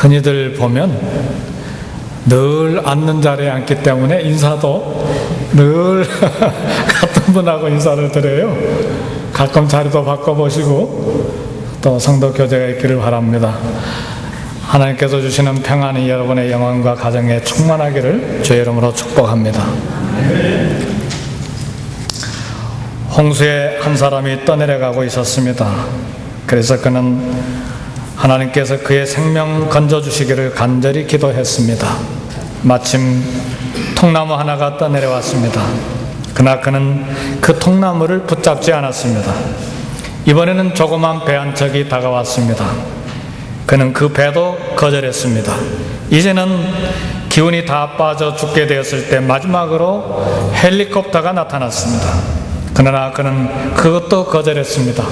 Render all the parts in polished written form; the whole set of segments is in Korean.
흔히들 보면 늘 앉는 자리에 앉기 때문에 인사도 늘 같은 분하고 인사를 드려요. 가끔 자리도 바꿔보시고 또 성도 교제가 있기를 바랍니다. 하나님께서 주시는 평안이 여러분의 영혼과 가정에 충만하기를 주의 이름으로 축복합니다. 홍수에 한 사람이 떠내려가고 있었습니다. 그래서 그는 하나님께서 그의 생명 건져주시기를 간절히 기도했습니다. 마침 통나무 하나가 떠내려왔습니다. 그러나 그는 그 통나무를 붙잡지 않았습니다. 이번에는 조그만 배 한 척이 다가왔습니다. 그는 그 배도 거절했습니다. 이제는 기운이 다 빠져 죽게 되었을 때 마지막으로 헬리콥터가 나타났습니다. 그러나 그는 그것도 거절했습니다.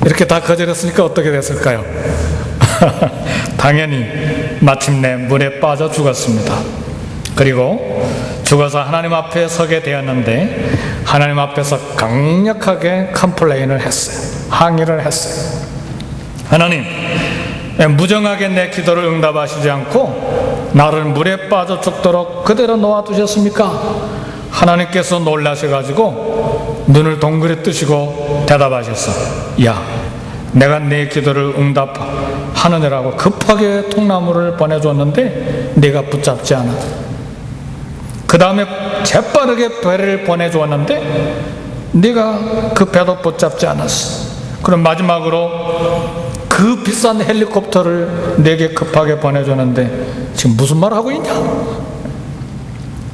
이렇게 다 거절했으니까 어떻게 됐을까요? 당연히 마침내 물에 빠져 죽었습니다. 그리고 죽어서 하나님 앞에 서게 되었는데 하나님 앞에서 강력하게 컴플레인을 했어요. 항의를 했어요. 하나님, 무정하게 내 기도를 응답하시지 않고 나를 물에 빠져 죽도록 그대로 놓아두셨습니까? 하나님께서 놀라셔가지고 눈을 동그랗게 뜨시고 대답하셨어. 야, 내가 네 기도를 응답하느냐라고 급하게 통나무를 보내줬는데 네가 붙잡지 않아. 그 다음에 재빠르게 배를 보내주었는데 네가 그 배도 붙잡지 않았어. 그럼 마지막으로 그 비싼 헬리콥터를 내게 급하게 보내줬는데 지금 무슨 말 하고 있냐?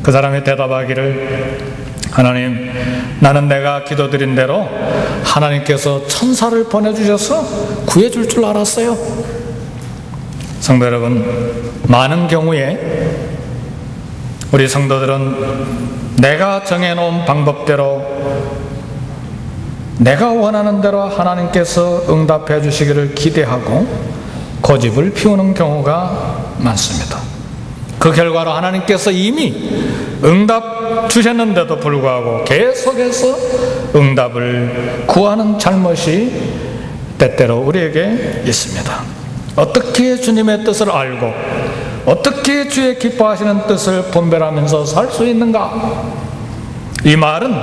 그 사람이 대답하기를, 하나님, 나는 내가 기도드린 대로 하나님께서 천사를 보내주셔서 구해줄 줄 알았어요. 성도 여러분, 많은 경우에 우리 성도들은 내가 정해놓은 방법대로 내가 원하는 대로 하나님께서 응답해 주시기를 기대하고 고집을 피우는 경우가 많습니다. 그 결과로 하나님께서 이미 응답 주셨는데도 불구하고 계속해서 응답을 구하는 잘못이 때때로 우리에게 있습니다. 어떻게 주님의 뜻을 알고 어떻게 주의 기뻐하시는 뜻을 분별하면서 살 수 있는가? 이 말은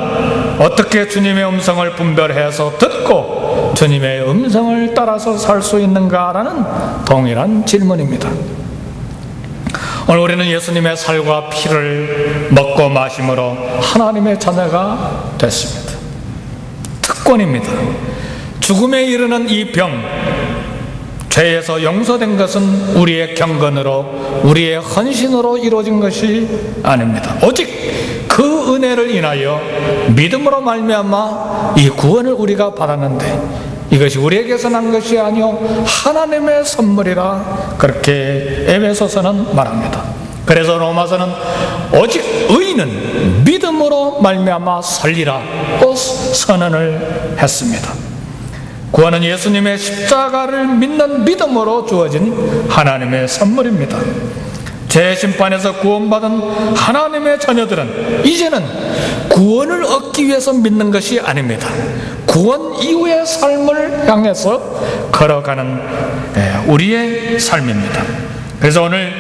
어떻게 주님의 음성을 분별해서 듣고 주님의 음성을 따라서 살 수 있는가라는 동일한 질문입니다. 오늘 우리는 예수님의 살과 피를 먹고 마심으로 하나님의 자녀가 됐습니다. 특권입니다. 죽음에 이르는 이 병, 죄에서 용서된 것은 우리의 경건으로, 우리의 헌신으로 이루어진 것이 아닙니다. 오직 그 은혜를 인하여 믿음으로 말미암아 이 구원을 우리가 받았는데 이것이 우리에게서 난 것이 아니요 하나님의 선물이라 그렇게 에베소서는 말합니다. 그래서 로마서는 오직 의인은 믿음으로 말미암아 살리라고 선언을 했습니다. 구원은 예수님의 십자가를 믿는 믿음으로 주어진 하나님의 선물입니다. 죄 심판에서 구원받은 하나님의 자녀들은 이제는 구원을 얻기 위해서 믿는 것이 아닙니다. 구원 이후의 삶을 향해서 걸어가는 우리의 삶입니다. 그래서 오늘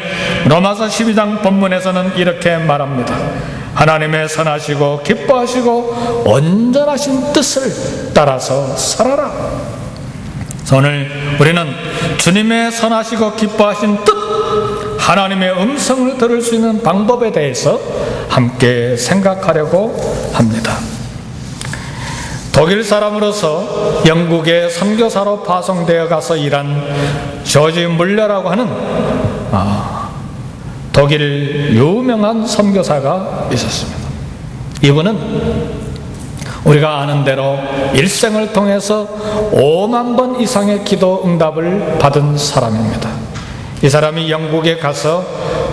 로마서 12장 본문에서는 이렇게 말합니다. 하나님의 선하시고 기뻐하시고 온전하신 뜻을 따라서 살아라. 오늘 우리는 주님의 선하시고 기뻐하신 뜻, 하나님의 음성을 들을 수 있는 방법에 대해서 함께 생각하려고 합니다. 독일 사람으로서 영국의 선교사로 파송되어 가서 일한 조지 물러라고 하는 독일 유명한 선교사가 있었습니다. 이분은 우리가 아는 대로 일생을 통해서 5만 번 이상의 기도 응답을 받은 사람입니다. 이 사람이 영국에 가서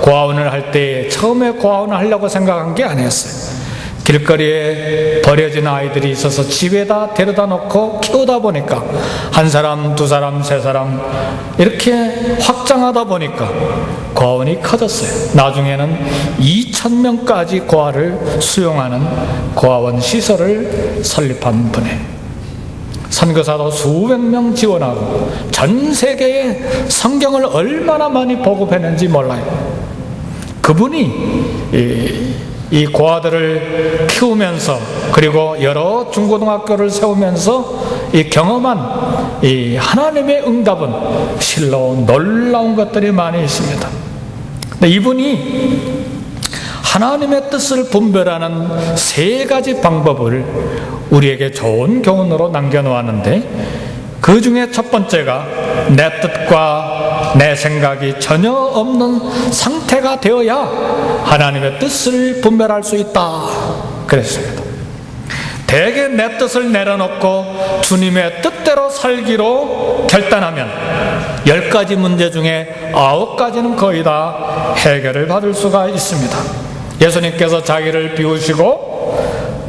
고아원을 할 때 처음에 고아원을 하려고 생각한 게 아니었어요. 길거리에 버려진 아이들이 있어서 집에다 데려다 놓고 키우다 보니까 한 사람, 두 사람, 세 사람 이렇게 확장하다 보니까 고아원이 커졌어요. 나중에는 2,000명까지 고아를 수용하는 고아원 시설을 설립한 분이에요. 선교사도 수백 명 지원하고 전 세계에 성경을 얼마나 많이 보급했는지 몰라요. 그분이 이 고아들을 키우면서 그리고 여러 중고등학교를 세우면서 이 경험한 이 하나님의 응답은 실로 놀라운 것들이 많이 있습니다. 근데 이분이 하나님의 뜻을 분별하는 세 가지 방법을 우리에게 좋은 교훈으로 남겨놓았는데, 그 중에 첫 번째가 내 뜻과 내 생각이 전혀 없는 상태가 되어야 하나님의 뜻을 분별할 수 있다 그랬습니다. 대개 내 뜻을 내려놓고 주님의 뜻대로 살기로 결단하면 10가지 문제 중에 9가지는 거의 다 해결을 받을 수가 있습니다. 예수님께서 자기를 비우시고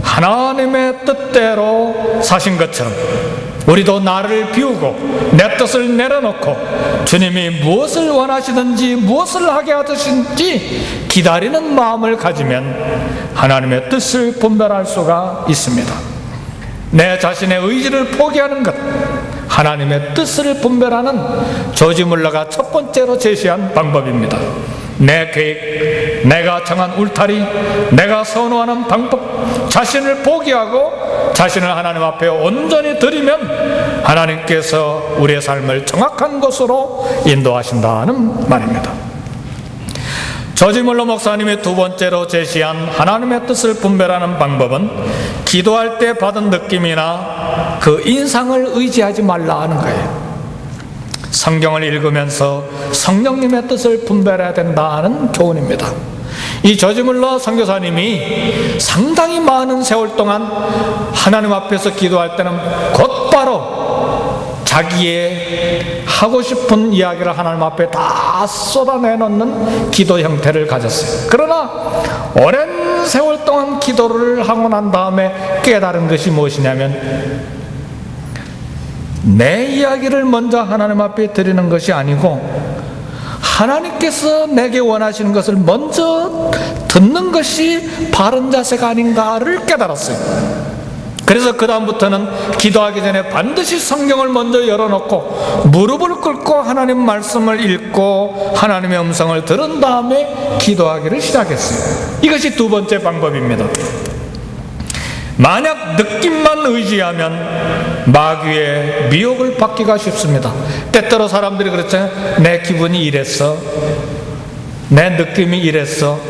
하나님의 뜻대로 사신 것처럼 우리도 나를 비우고 내 뜻을 내려놓고 주님이 무엇을 원하시든지 무엇을 하게 하시든지 기다리는 마음을 가지면 하나님의 뜻을 분별할 수가 있습니다. 내 자신의 의지를 포기하는 것, 하나님의 뜻을 분별하는 조지 물러가 첫 번째로 제시한 방법입니다. 내 계획, 내가 정한 울타리, 내가 선호하는 방법, 자신을 포기하고 자신을 하나님 앞에 온전히 드리면 하나님께서 우리의 삶을 정확한 곳으로 인도하신다는 말입니다. 조지 물러 목사님이 두 번째로 제시한 하나님의 뜻을 분별하는 방법은 기도할 때 받은 느낌이나 그 인상을 의지하지 말라는 거예요. 성경을 읽으면서 성령님의 뜻을 분별해야 된다는 교훈입니다. 이 조지 물러 선교사님이 상당히 많은 세월 동안 하나님 앞에서 기도할 때는 곧바로 자기의 하고 싶은 이야기를 하나님 앞에 다 쏟아내놓는 기도 형태를 가졌어요. 그러나 오랜 세월 동안 기도를 하고 난 다음에 깨달은 것이 무엇이냐면, 내 이야기를 먼저 하나님 앞에 드리는 것이 아니고 하나님께서 내게 원하시는 것을 먼저 듣는 것이 바른 자세가 아닌가를 깨달았어요. 그래서 그 다음부터는 기도하기 전에 반드시 성경을 먼저 열어놓고 무릎을 꿇고 하나님 말씀을 읽고 하나님의 음성을 들은 다음에 기도하기를 시작했어요. 이것이 두 번째 방법입니다. 만약 느낌만 의지하면 마귀의 미혹을 받기가 쉽습니다. 때때로 사람들이 그렇잖아요. 내 기분이 이랬어, 내 느낌이 이랬어,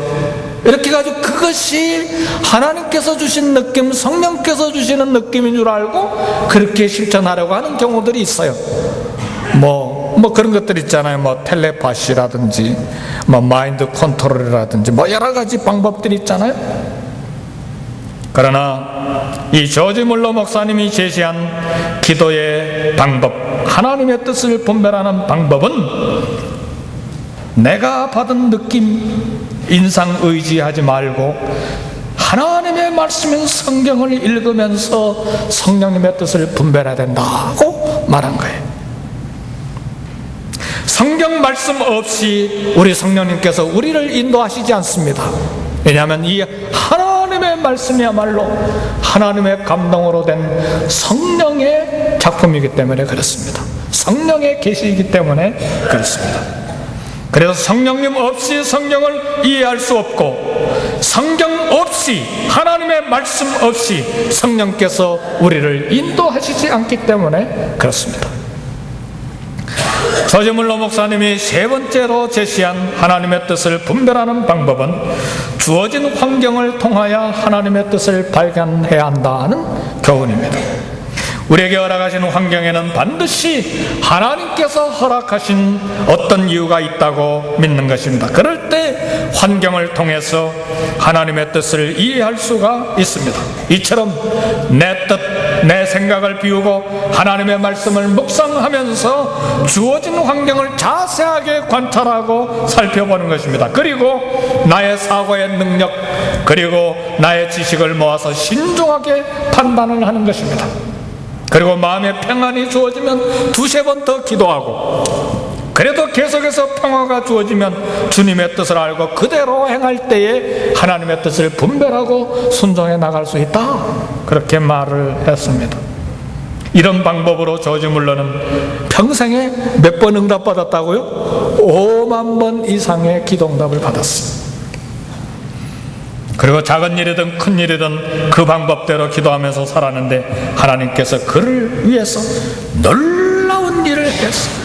이렇게 가지고 그것이 하나님께서 주신 느낌, 성령께서 주시는 느낌인 줄 알고 그렇게 실천하려고 하는 경우들이 있어요. 뭐 그런 것들 있잖아요. 뭐 텔레파시라든지 뭐 마인드 컨트롤이라든지 뭐 여러 가지 방법들이 있잖아요. 그러나 이 조지 물러 목사님이 제시한 기도의 방법, 하나님의 뜻을 분별하는 방법은 내가 받은 느낌, 인상 의지하지 말고 하나님의 말씀인 성경을 읽으면서 성령님의 뜻을 분별해야 된다고 말한 거예요. 성경 말씀 없이 우리 성령님께서 우리를 인도하시지 않습니다. 왜냐하면 이 하나님의 말씀이야말로 하나님의 감동으로 된 성령의 작품이기 때문에 그렇습니다. 성령의 계시이기 때문에 그렇습니다. 그래서 성령님 없이 성경을 이해할 수 없고 성경 없이, 하나님의 말씀 없이 성령께서 우리를 인도하시지 않기 때문에 그렇습니다. 조지 물러 목사님이 세 번째로 제시한 하나님의 뜻을 분별하는 방법은 주어진 환경을 통하여 하나님의 뜻을 발견해야 한다는 교훈입니다. 우리에게 허락하신 환경에는 반드시 하나님께서 허락하신 어떤 이유가 있다고 믿는 것입니다. 그럴 때 환경을 통해서 하나님의 뜻을 이해할 수가 있습니다. 이처럼 내 뜻, 내 생각을 비우고 하나님의 말씀을 묵상하면서 주어진 환경을 자세하게 관찰하고 살펴보는 것입니다. 그리고 나의 사고의 능력, 그리고 나의 지식을 모아서 신중하게 판단을 하는 것입니다. 그리고 마음의 평안이 주어지면 두세 번 더 기도하고, 그래도 계속해서 평화가 주어지면 주님의 뜻을 알고 그대로 행할 때에 하나님의 뜻을 분별하고 순종해 나갈 수 있다, 그렇게 말을 했습니다. 이런 방법으로 조지 물러는 평생에 몇 번 응답받았다고요? 5만 번 이상의 기도응답을 받았습니다. 그리고 작은 일이든 큰 일이든 그 방법대로 기도하면서 살았는데 하나님께서 그를 위해서 놀라운 일을 했습니다.